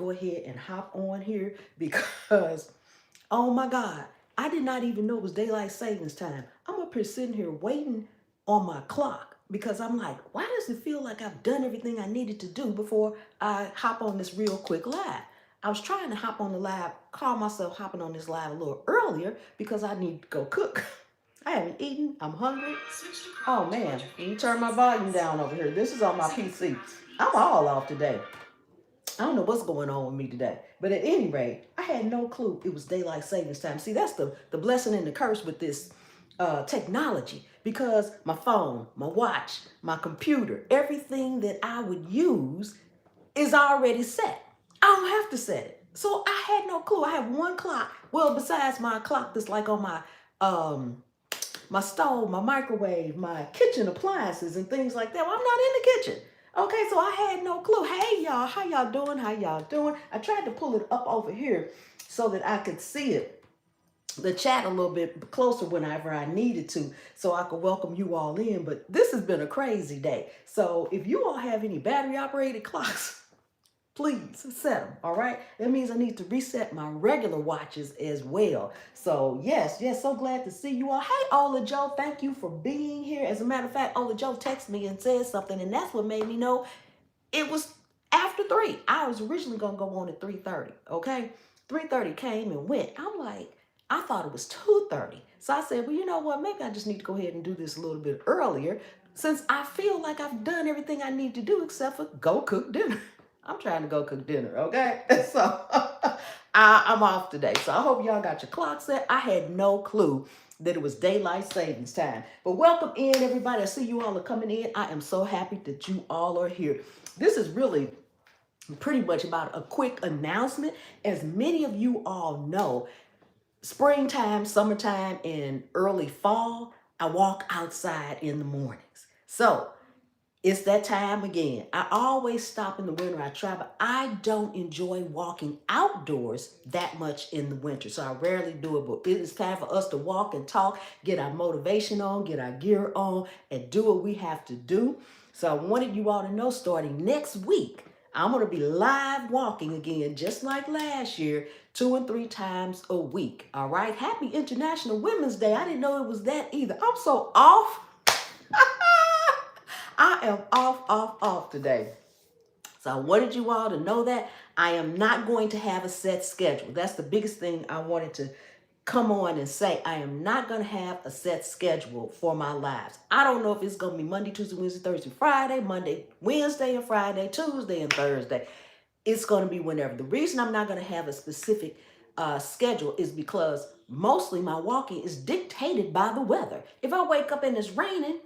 go ahead and hop on here because, oh my God, I did not even know it was daylight savings time. I'm up here sitting here waiting on my clock because I'm like, why does it feel like I've done everything I needed to do before I hop on this real quick live? I was trying to hop on the live, call myself hopping on this live a little earlier because I need to go cook. I haven't eaten. I'm hungry. Oh man, let me turn my volume down over here. This is on my PC. I'm all off today. I don't know what's going on with me today. But at any rate, I had no clue it was daylight savings time. See, that's the blessing and the curse with this technology because my phone, my watch, my computer, everything that I would use is already set. I don't have to set it. So I had no clue. I have one clock. Well, besides my clock that's like on my stove, my microwave, my kitchen appliances and things like that. Well, I'm not in the kitchen. Okay, so I had no clue. Hey y'all, how y'all doing? How y'all doing? I tried to pull it up over here so that I could see it, the chat a little bit closer whenever I needed to, so I could welcome you all in. But this has been a crazy day. So if you all have any battery operated clocks, please set them. All right, that means I need to reset my regular watches as well. So yes, so glad to see you all. Hey Ola Joe, thank you for being here. As a matter of fact, Ola Joe texted me and said something, and that's what made me know it was after 3. I was originally gonna go on at 3:30. Okay, 3:30 came and went. I'm like, I thought it was 2:30. So I said, well, you know what, maybe I just need to go ahead and do this a little bit earlier since I feel like I've done everything I need to do except for go cook dinner. I'm trying to go cook dinner, okay? So I'm off today. So I hope y'all got your clock set. I had no clue that it was daylight savings time. But welcome in, everybody. I see you all are coming in. I am so happy that you all are here. This is really pretty much about a quick announcement. As many of you all know, springtime, summertime, and early fall, I walk outside in the mornings. So it's that time again. I always stop in the winter. I try, but I don't enjoy walking outdoors that much in the winter. So I rarely do it, but it is time for us to walk and talk, get our motivation on, get our gear on, and do what we have to do. So I wanted you all to know starting next week, I'm going to be live walking again, just like last year, 2 and 3 times a week. All right. Happy International Women's Day. I didn't know it was that either. I'm so off. I am off today. So I wanted you all to know that I am not going to have a set schedule. That's the biggest thing I wanted to come on and say. I am not going to have a set schedule for my lives. I don't know if it's going to be Monday, Tuesday, Wednesday, Thursday, Friday, Monday, Wednesday, and Friday, Tuesday, and Thursday. It's going to be whenever. The reason I'm not going to have a specific schedule is because mostly my walking is dictated by the weather. If I wake up and it's raining,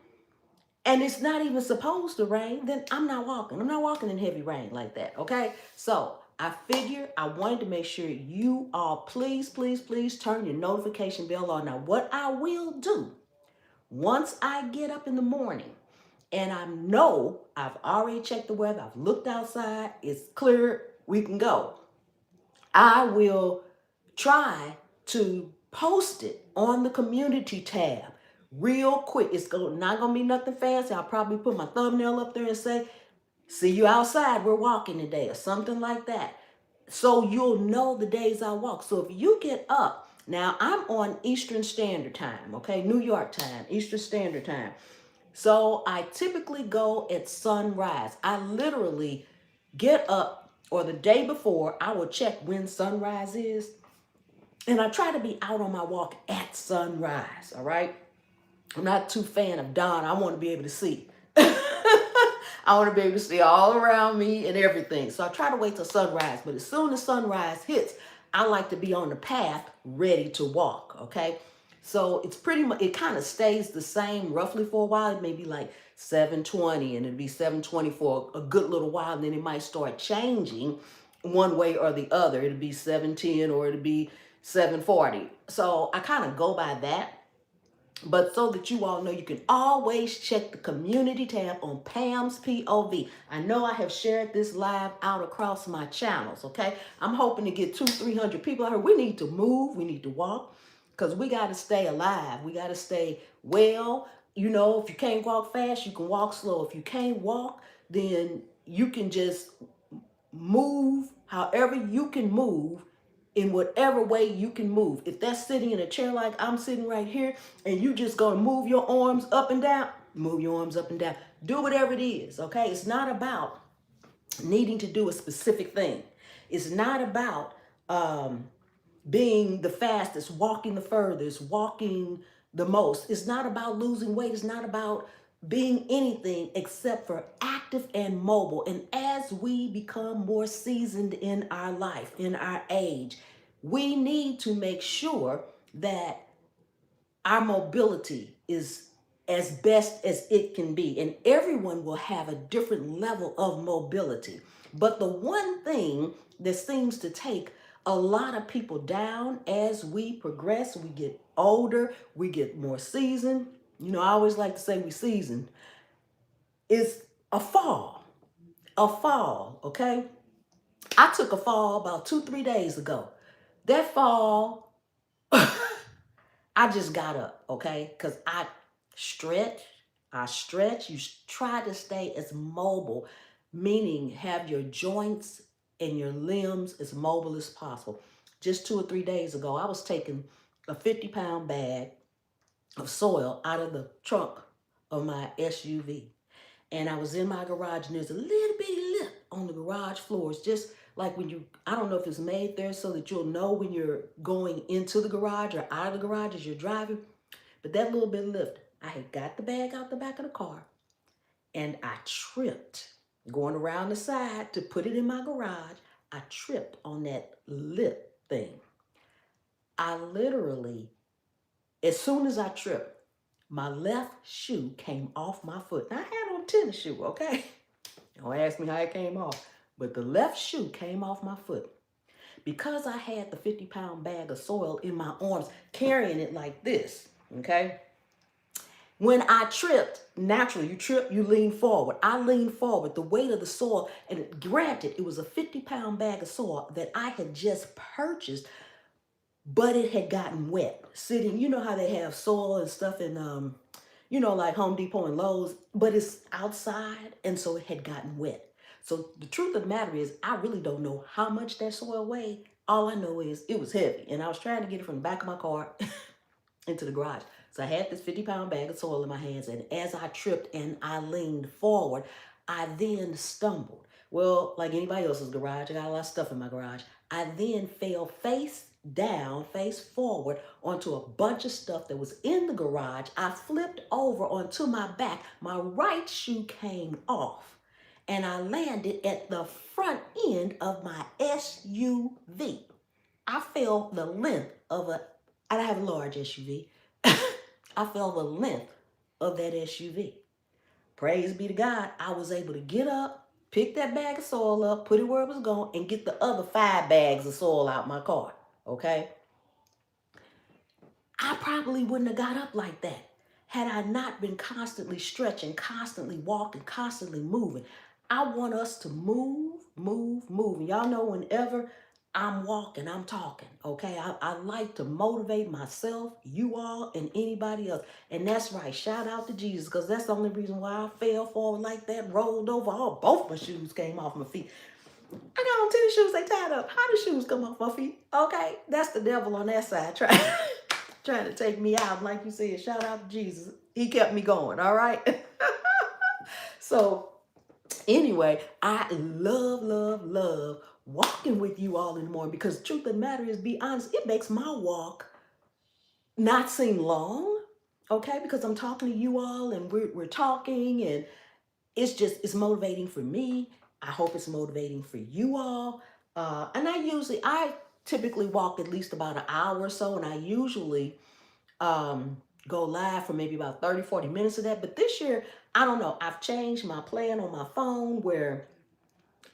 and it's not even supposed to rain, then I'm not walking. I'm not walking in heavy rain like that, okay? So I figured I wanted to make sure you all please turn your notification bell on. Now, what I will do, once I get up in the morning and I know I've already checked the weather, I've looked outside, it's clear, we can go, I will try to post it on the community tab real quick. It's not going to be nothing fancy. I'll probably put my thumbnail up there and say, see you outside, we're walking today, or something like that. So you'll know the days I walk. So if you get up, now I'm on Eastern Standard Time, okay? New York time, Eastern Standard Time. So I typically go at sunrise. I literally get up, or the day before, I will check when sunrise is. And I try to be out on my walk at sunrise, all right? I'm not too fan of dawn. I want to be able to see. I want to be able to see all around me and everything. So I try to wait till sunrise. But as soon as sunrise hits, I like to be on the path ready to walk, okay? So it's pretty much, it kind of stays the same roughly for a while. It may be like 7:20 and it'll be 7:20 for a good little while. And then it might start changing one way or the other. It'll be 7:10 or it'll be 7:40. So I kind of go by that. But so that you all know, you can always check the community tab on Pam's POV. I know I have shared this live out across my channels, okay? I'm hoping to get 200-300 people out here. We need to move. We need to walk because we got to stay alive. We got to stay well. You know, if you can't walk fast, you can walk slow. If you can't walk, then you can just move however you can move in whatever way you can move. If that's sitting in a chair like I'm sitting right here and you just gonna move your arms up and down, move your arms up and down. Do whatever it is, okay? It's not about needing to do a specific thing. It's not about being the fastest, walking the furthest, walking the most. It's not about losing weight. It's not about being anything except for active and mobile. And as we become more seasoned in our life, in our age, we need to make sure that our mobility is as best as it can be. And everyone will have a different level of mobility. But the one thing that seems to take a lot of people down as we progress, we get older, we get more seasoned. You know, I always like to say we seasoned, is a fall. A fall, okay? I took a fall about 2-3 days ago. That fall, I just got up, okay? Because stretch, I stretch. You try to stay as mobile, meaning have your joints and your limbs as mobile as possible. Just 2 or 3 days ago, I was taking a 50-pound bag of soil out of the trunk of my SUV. And I was in my garage, and there's a little bitty lip on the garage floors, just like when you, I don't know if it's made there so that you'll know when you're going into the garage or out of the garage as you're driving. But that little bit of lift, I had got the bag out the back of the car, and I tripped going around the side to put it in my garage. I tripped on that lip thing. I literally, as soon as I tripped, my left shoe came off my foot. Now, I had on tennis shoe, okay? Don't ask me how it came off. But the left shoe came off my foot. Because I had the 50-pound bag of soil in my arms, carrying it like this, okay? When I tripped, naturally, you trip, you lean forward. I leaned forward, the weight of the soil, and granted, it was a 50-pound bag of soil that I had just purchased, but it had gotten wet. Sitting, you know how they have soil and stuff in, like Home Depot and Lowe's, but it's outside, and so it had gotten wet. So the truth of the matter is, I really don't know how much that soil weighed. All I know is it was heavy, and I was trying to get it from the back of my car into the garage. So I had this 50-pound bag of soil in my hands, and as I tripped and I leaned forward, I then stumbled. Well, like anybody else's garage, I got a lot of stuff in my garage. I then fell face down, face forward onto a bunch of stuff that was in the garage. I flipped over onto my back. My right shoe came off, and I landed at the front end of my SUV. I fell the length of I have a large SUV. I fell the length of that SUV. Praise be to God, I was able to get up, pick that bag of soil up, put it where it was going, and get the other 5 bags of soil out my car, okay? I probably wouldn't have got up like that had I not been constantly stretching, constantly walking, constantly moving. I want us to move, move, move. And y'all know whenever I'm walking, I'm talking, okay? I like to motivate myself, you all, and anybody else. And that's right, shout out to Jesus, because that's the only reason why I fell forward like that, rolled over. Both my shoes came off my feet. I got on tennis shoes, they tied up. How the shoes come off my feet? Okay, that's the devil on that side trying to take me out. Like you said, shout out to Jesus. He kept me going, all right? So anyway, I love, love, love walking with you all in the morning, because the truth of the matter is, be honest, it makes my walk not seem long, okay? Because I'm talking to you all, and we're talking, and it's motivating for me. I hope it's motivating for you all. And I typically walk at least about an hour or so, and I usually go live for maybe about 30-40 minutes of that. But this year, I don't know, I've changed my plan on my phone where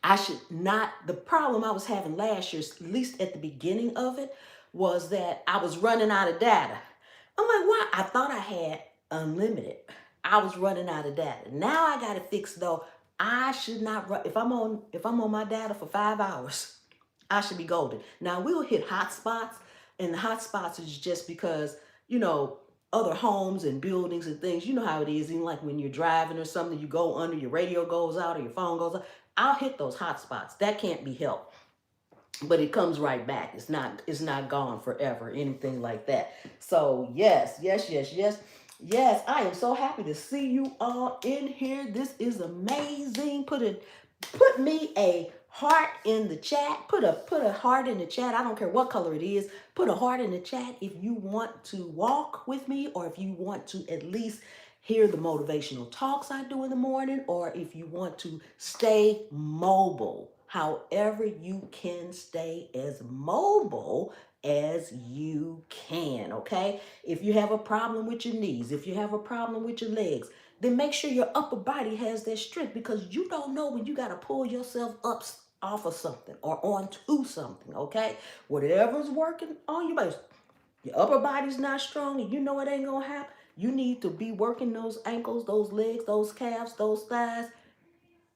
I should not, the problem I was having last year, at least at the beginning of it, was that I was running out of data. I'm like, why? I thought I had unlimited. I was running out of data. Now I got it fixed though. I should not run, if I'm on my data for 5 hours, I should be golden. Now we'll hit hot spots, and the hot spots is just because, other homes and buildings and things, you know how it is, even like when you're driving or something, you go under, your radio goes out or your phone goes out. I'll hit those hot spots. That can't be helped. But it comes right back. It's not gone forever, anything like that. So yes, yes, yes, yes. Yes, I am so happy to see you all in here. This is amazing. Put me a heart in the chat. Put a heart in the chat. I don't care what color it is. Put a heart in the chat if you want to walk with me, or if you want to at least hear the motivational talks I do in the morning, or if you want to stay mobile. However, you can stay as mobile as you can, okay? If you have a problem with your knees, if you have a problem with your legs, then make sure your upper body has that strength, because you don't know when you got to pull yourself up off of something or onto something, okay? Whatever's working on your body, your upper body's not strong and you know it ain't gonna happen. You need to be working those ankles, those legs, those calves, those thighs,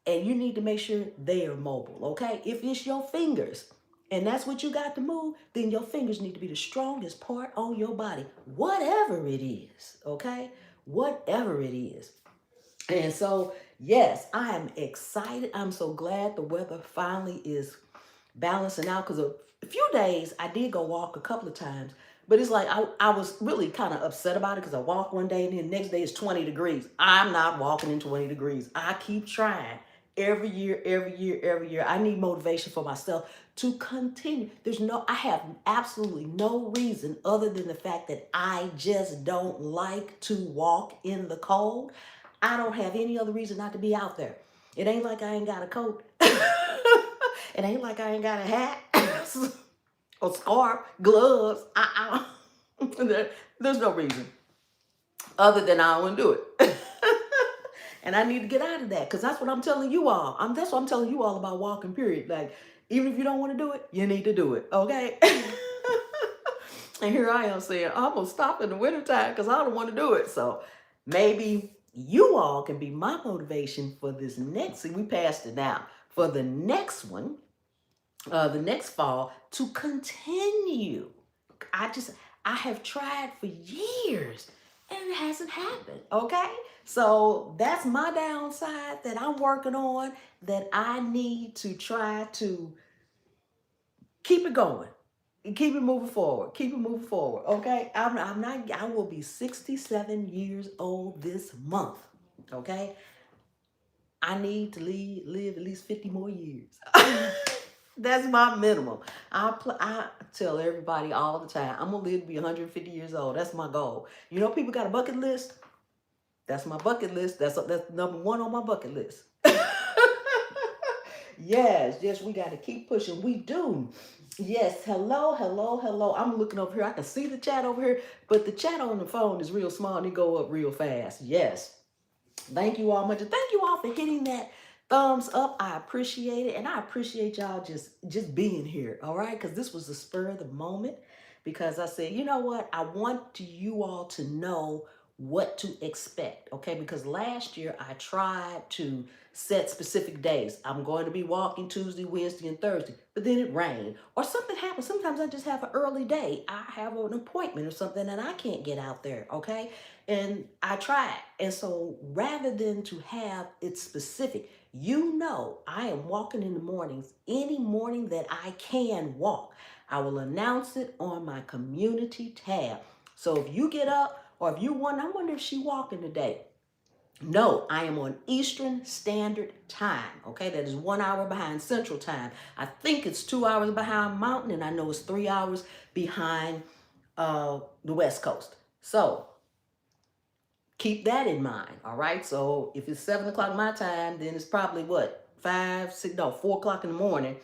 and you need to make sure they are mobile, okay? If it's your fingers and that's what you got to move, then your fingers need to be the strongest part on your body, whatever it is, okay? Whatever it is. And so, yes, I am excited. I'm so glad the weather finally is balancing out, because a few days I did go walk a couple of times, but it's like I was really kind of upset about it, because I walked one day and then the next day it's 20 degrees. I'm not walking in 20 degrees. I keep trying every year, every year, every year. I need motivation for myself to continue. I have absolutely no reason other than the fact that I just don't like to walk in the cold. I don't have any other reason not to be out there. It ain't like I ain't got a coat. It ain't like I ain't got a hat, a scarf, gloves. There's no reason other than I don't want to do it. And I need to get out of that, because that's what I'm telling you all. That's what I'm telling you all about walking, period. Like, even if you don't want to do it, you need to do it, okay? And here I am saying, I'm going to stop in the wintertime because I don't want to do it. So maybe you all can be my motivation for this next. See, we passed it now. For the next one, the next fall, to continue. I have tried for years and it hasn't happened, okay? So that's my downside that I'm working on, that I need to try to keep it going. Keep it moving forward. Keep it moving forward. Okay. I'm not, I will be 67 years old this month. Okay. I need to live at least 50 more years. That's my minimum. I tell everybody all the time, I'm going to live to be 150 years old. That's my goal. You know, people got a bucket list. That's my bucket list. That's number one on my bucket list. Yes, we got to keep pushing. We do. Yes, hello, hello, hello. I'm looking over here. I can see the chat over here, but the chat on the phone is real small and it go up real fast. Yes. Thank you all much. And thank you all for hitting that thumbs up. I appreciate it. And I appreciate y'all just being here. All right. Because this was the spur of the moment. Because I said, you know what? I want you all to know what to expect. Okay. Because last year I tried to set specific days. I'm going to be walking Tuesday, Wednesday, and Thursday. But then it rained or something happened. Sometimes I just have an early day. I have an appointment or something and I can't get out there. Okay. And I tried. And so rather than to have it specific, I am walking in the mornings, any morning that I can walk. I will announce it on my community tab. So if you get up or if you want, I wonder if she walking today. No, I am on Eastern Standard Time. Okay, that is 1 hour behind Central Time. I think it's 2 hours behind Mountain, and I know it's 3 hours behind the West Coast. So keep that in mind, all right? So if it's 7 o'clock my time, then it's probably what, 4 o'clock in the morning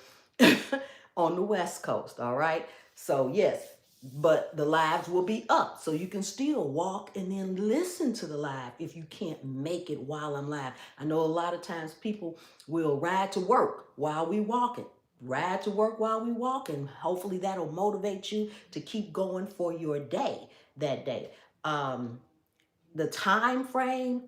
on the West Coast, all right? So yes, but the lives will be up. So you can still walk and then listen to the live if you can't make it while I'm live. I know a lot of times people will ride to work while we walking. Ride to work while we walk, and hopefully that'll motivate you to keep going for your day that day. The time frame,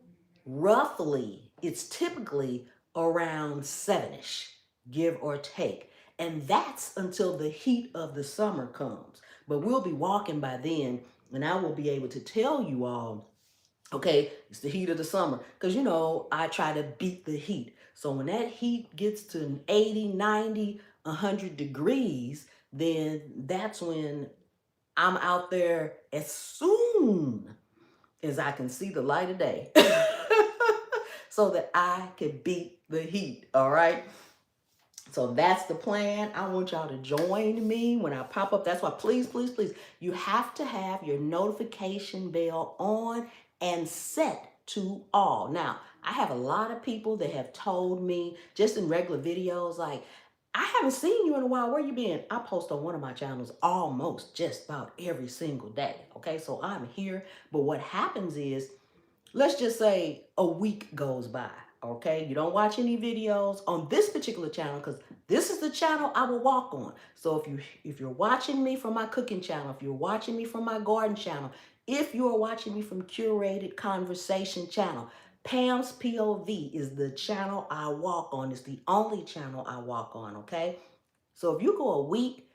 roughly, it's typically around 7ish, give or take. And that's until the heat of the summer comes. But we'll be walking by then, and I will be able to tell you all, okay, it's the heat of the summer. Because, I try to beat the heat. So when that heat gets to 80, 90, 100 degrees, then that's when I'm out there as soon as I can see the light of day so that I can beat the heat. All right. So that's the plan. I want y'all to join me when I pop up. That's why, please, please, please, you have to have your notification bell on and set to all. Now, I have a lot of people that have told me just in regular videos, like, I haven't seen you in a while. Where you been? I post on one of my channels almost just about every single day. Okay, so I'm here. But what happens is, let's just say a week goes by. Okay, you don't watch any videos on this particular channel because this is the channel I will walk on. So if you're watching me from my cooking channel, if you're watching me from my garden channel, if you are watching me from Curated Conversation channel, Pam's POV is the channel I walk on. It's the only channel I walk on. Okay, so if you go a week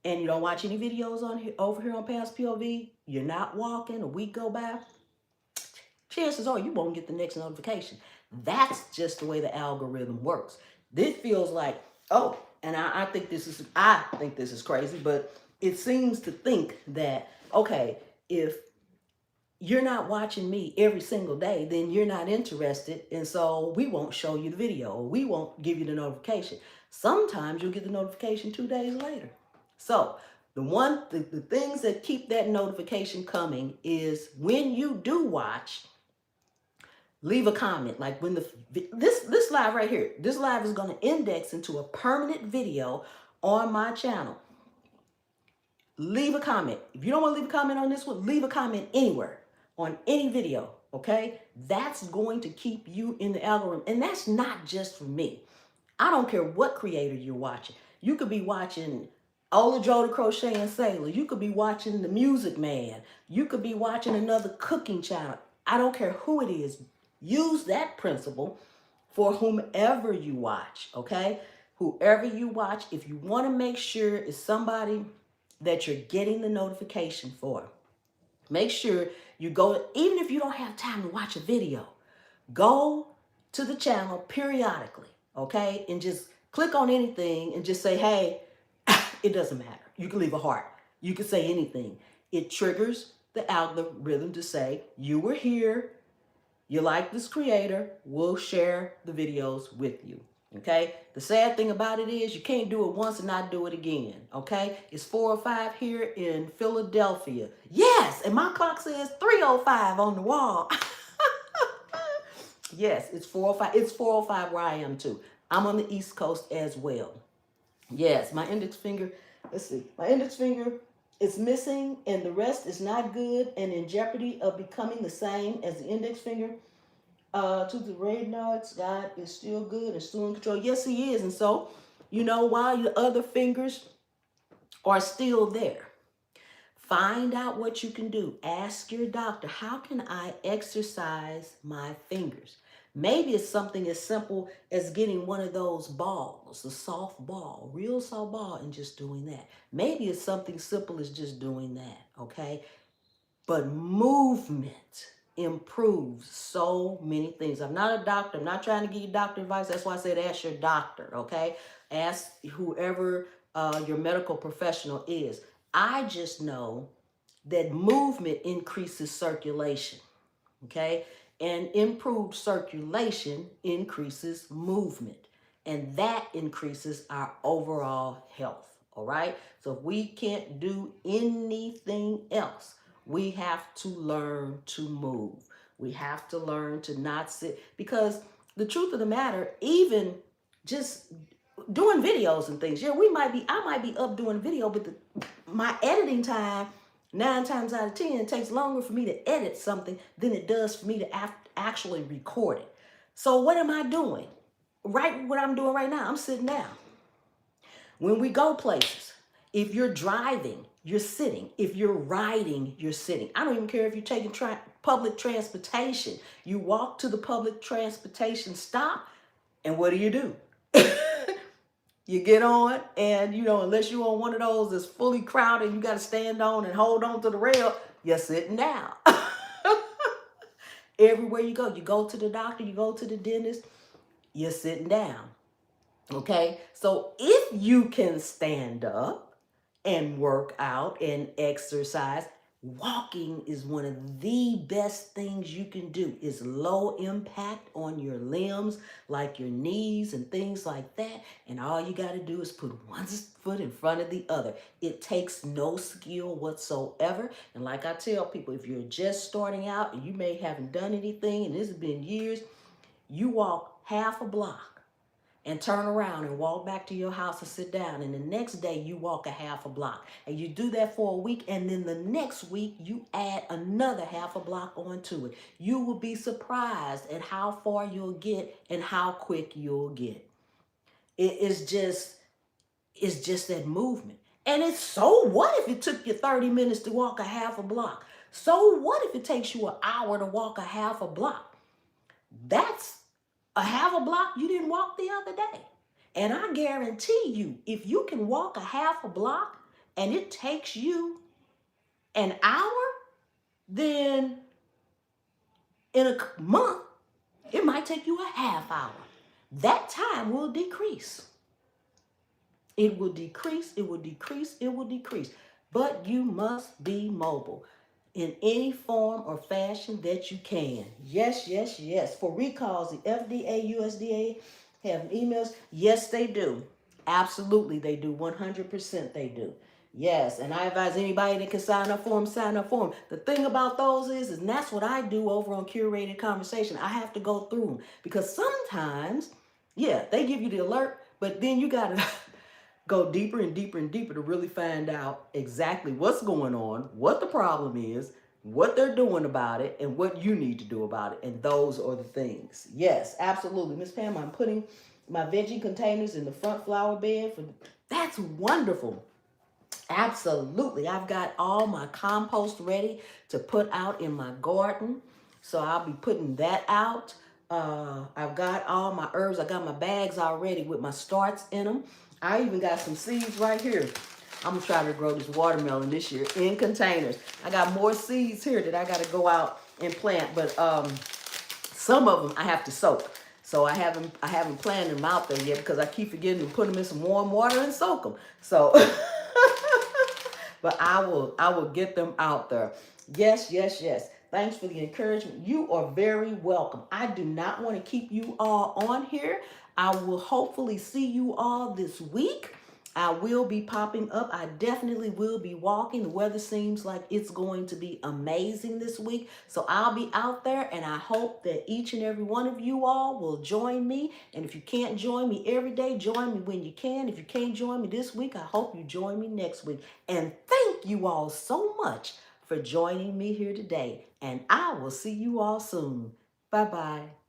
and you don't watch any videos on here over here on Pam's POV, you're not walking. A week go by, chances are you won't get the next notification. That's just the way the algorithm works. This feels like, oh, and I think this is crazy, but it seems to think that, okay, if you're not watching me every single day, then you're not interested, and so we won't show you the video, or we won't give you the notification. Sometimes you'll get the notification 2 days later. So the things that keep that notification coming is when you do watch, leave a comment. Like when this live right here, this live is going to index into a permanent video on my channel. Leave a comment. If you don't want to leave a comment on this one, leave a comment anywhere on any video. Okay, that's going to keep you in the algorithm, and that's not just for me. I don't care what creator you're watching. You could be watching Ola Joe the Crochet and Sailor. You could be watching The Music Man. You could be watching another cooking channel. I don't care who it is. Use that principle for whomever you watch, okay? Whoever you watch, if you want to make sure it's somebody that you're getting the notification for, make sure you go, even if you don't have time to watch a video, go to the channel periodically, okay? And just click on anything and just say, hey, it doesn't matter. You can leave a heart. You can say anything. It triggers the algorithm to say, you were here, you like this creator, we'll share the videos with you, okay? The sad thing about it is you can't do it once and not do it again, okay? It's 4:05 here in Philadelphia. Yes, and my clock says 3:05 on the wall. Yes, it's 4:05. It's 4:05 where I am too. I'm on the East Coast as well. Yes, my index finger, let's see. My index finger is missing and the rest is not good and in jeopardy of becoming the same as the index finger. To the Reynolds, God is still good and still in control. Yes, he is. And so, while your other fingers are still there, find out what you can do. Ask your doctor, how can I exercise my fingers? Maybe it's something as simple as getting one of those balls, a soft ball, real soft ball, and just doing that. Maybe it's something simple as just doing that, okay? But movement improves so many things. I'm not a doctor. I'm not trying to give you doctor advice. That's why I said ask your doctor, okay? Ask whoever your medical professional is. I just know that movement increases circulation, okay? And improved circulation increases movement. And that increases our overall health, all right? So if we can't do anything else, we have to learn to move. We have to learn to not sit, because the truth of the matter, even just doing videos and things, yeah, I might be up doing video, but my editing time 9 times out of 10 takes longer for me to edit something than it does for me to actually record it. So what am I doing? Right, what I'm doing right now, I'm sitting down. When we go places, if you're driving, you're sitting. If you're riding, you're sitting. I don't even care if you're taking public transportation. You walk to the public transportation stop, and what do? You get on, and unless you're on one of those that's fully crowded, you got to stand on and hold on to the rail, you're sitting down. Everywhere you go to the doctor, you go to the dentist, you're sitting down. Okay, so if you can stand up and work out and exercise, walking is one of the best things you can do. It's low impact on your limbs, like your knees and things like that. And all you got to do is put one foot in front of the other. It takes no skill whatsoever. And like I tell people, if you're just starting out and you may haven't done anything and this has been years, you walk half a block and turn around and walk back to your house and sit down. And the next day you walk a half a block. And you do that for a week. And then the next week you add another half a block onto it. You will be surprised at how far you'll get and how quick you'll get. It's just that movement. And it's so what if it took you 30 minutes to walk a half a block? So what if it takes you an hour to walk a half a block? That's a half a block you didn't walk the other day. And I guarantee you, if you can walk a half a block and it takes you an hour, then in a month, it might take you a half hour. That time will decrease. It will decrease, it will decrease, it will decrease. But you must be mobile in any form or fashion that you can. Yes, yes, yes. For recalls, the FDA, USDA have emails. Yes, they do. Absolutely, they do. 100% they do. Yes, and I advise anybody that can sign up for them, sign up for them. The thing about those is, and that's what I do over on Curated Conversation. I have to go through them because sometimes, yeah, they give you the alert, but then you got to go deeper and deeper and deeper to really find out exactly what's going on, what the problem is, what they're doing about it, and what you need to do about it. And those are the things. Yes, absolutely. Miss Pam, I'm putting my veggie containers in the front flower bed. That's wonderful. Absolutely. I've got all my compost ready to put out in my garden. So I'll be putting that out. I've got all my herbs. I got my bags already with my starts in them. I even got some seeds right here. I'm going to try to grow this watermelon this year in containers. I got more seeds here that I got to go out and plant. But some of them I have to soak. So I haven't planted them out there yet because I keep forgetting to put them in some warm water and soak them. So... but I will get them out there. Yes, yes, yes. Thanks for the encouragement. You are very welcome. I do not want to keep you all on here. I will hopefully see you all this week. I will be popping up. I definitely will be walking. The weather seems like it's going to be amazing this week. So I'll be out there, and I hope that each and every one of you all will join me. And if you can't join me every day, join me when you can. If you can't join me this week, I hope you join me next week. And thank you all so much for joining me here today. And I will see you all soon. Bye-bye.